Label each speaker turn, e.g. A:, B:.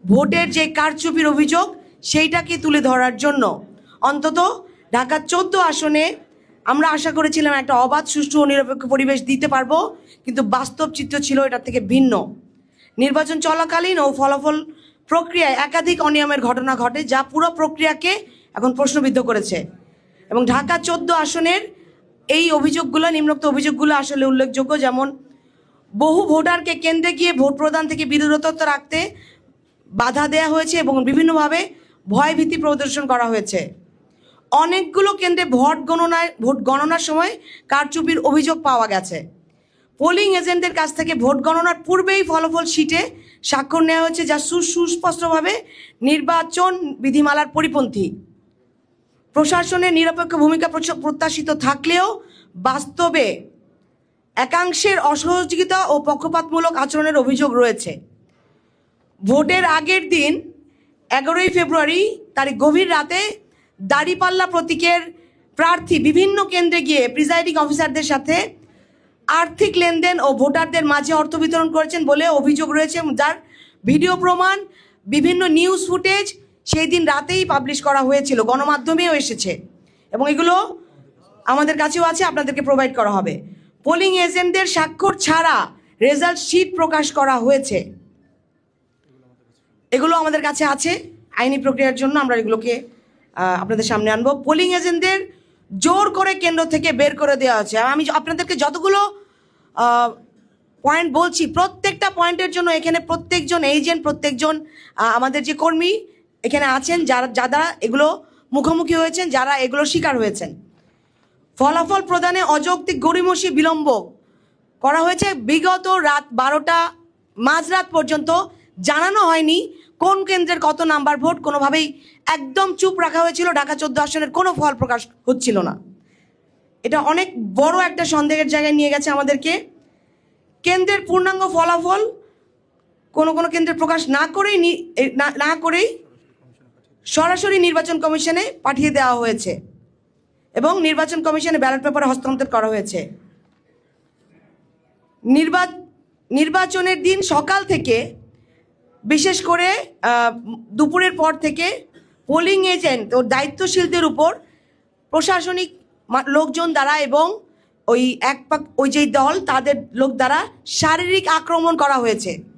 A: ভোটের যে কারচুপির অভিযোগ সেইটাকে তুলে ধরার জন্য। অন্তত ঢাকা 14 আসনে আমরা আশা করেছিলাম একটা অবাধ, সুষ্ঠু ও নিরপেক্ষ পরিবেশ দিতে পারবো, কিন্তু বাস্তব চিত্র ছিল এটার থেকে ভিন্ন। নির্বাচন চলাকালীন ও ফলাফল প্রক্রিয়ায় একাধিক অনিয়মের ঘটনা ঘটে, যা পুরো প্রক্রিয়াকে এখন প্রশ্নবিদ্ধ করেছে। এবং ঢাকা 14 আসনের এই অভিযোগগুলো, নিম্নোক্ত অভিযোগগুলো আসলে উল্লেখযোগ্য। যেমন, বহু ভোটারকে কেন্দ্রে গিয়ে ভোট প্রদান থেকে বিরত রাখতে বাধা দেয়া হয়েছে এবং বিভিন্নভাবে ভয়ভীতি প্রদর্শন করা হয়েছে। অনেকগুলো কেন্দ্রে ভোট গণনার সময় কারচুপির অভিযোগ পাওয়া গেছে। পোলিং এজেন্টদের কাছ থেকে ভোট গণনার পূর্বেই ফলাফল শিটে স্বাক্ষর নেওয়া হয়েছে, যা সুস্পষ্টভাবে নির্বাচন বিধিমালার পরিপন্থী। প্রশাসনের নিরপেক্ষ ভূমিকা প্রত্যাশিত থাকলেও বাস্তবে একাংশের অসহযোগিতা ও পক্ষপাতমূলক আচরণের অভিযোগ রয়েছে। ভোটের আগের দিন 11ই ফেব্রুয়ারি তারিখ গভীর রাতে দাঁড়িপাল্লা প্রতীকের প্রার্থী বিভিন্ন কেন্দ্রে গিয়ে প্রিজাইডিং অফিসারদের সাথে আর্থিক লেনদেন ও ভোটারদের মাঝে অর্থ বিতরণ করেছেন বলে অভিযোগ রয়েছে, যার ভিডিও প্রমাণ, বিভিন্ন নিউজ ফুটেজ সেই দিন রাতেই পাবলিশ করা হয়েছিল, গণমাধ্যমেও এসেছে এবং এগুলো আমাদের কাছেও আছে, আপনাদেরকে প্রোভাইড করা হবে। পোলিং এজেন্টদের স্বাক্ষর ছাড়া রেজাল্ট শিট প্রকাশ করা হয়েছে, এগুলো আমাদের কাছে আছে। আইনি প্রক্রিয়ার জন্য আমরা এগুলোকে আপনাদের সামনে আনবো। পোলিং এজেন্টদের জোর করে কেন্দ্র থেকে বের করে দেওয়া হচ্ছে। আমি আপনাদেরকে যতগুলো পয়েন্ট বলছি, প্রত্যেকটা পয়েন্টের জন্য এখানে প্রত্যেকজন এজেন্ট, প্রত্যেকজন আমাদের যে কর্মী এখানে আছেন, যারা এগুলো মুখোমুখি হয়েছেন, যারা এগুলো শিকার হয়েছেন। ফলাফল প্রদানে অযৌক্তিক গড়িমসি বিলম্ব করা হয়েছে। বিগত রাত 12টা মাঝরাত পর্যন্ত জানানো হয়নি কোন কেন্দ্রের কত নাম্বার ভোট, কোনোভাবেই একদম চুপ রাখা হয়েছিল। ঢাকা 14 আসনের কোনো ফল প্রকাশ হচ্ছিল না। এটা অনেক বড় একটা সন্দেহের জায়গায় নিয়ে গেছে আমাদেরকে। কেন্দ্রের পূর্ণাঙ্গ ফলাফল কোনো কেন্দ্রে প্রকাশ না করেই সরাসরি নির্বাচন কমিশনে পাঠিয়ে দেওয়া হয়েছে এবং নির্বাচন কমিশনে ব্যালট পেপারে হস্তান্তর করা হয়েছে। নির্বাচনের দিন সকাল থেকে, বিশেষ করে দুপুরের পর থেকে পোলিং এজেন্ট ও দায়িত্বশীলদের উপর প্রশাসনিক লোকজন দ্বারা এবং ওই যে দল তাদের লোক দ্বারা শারীরিক আক্রমণ করা হয়েছে।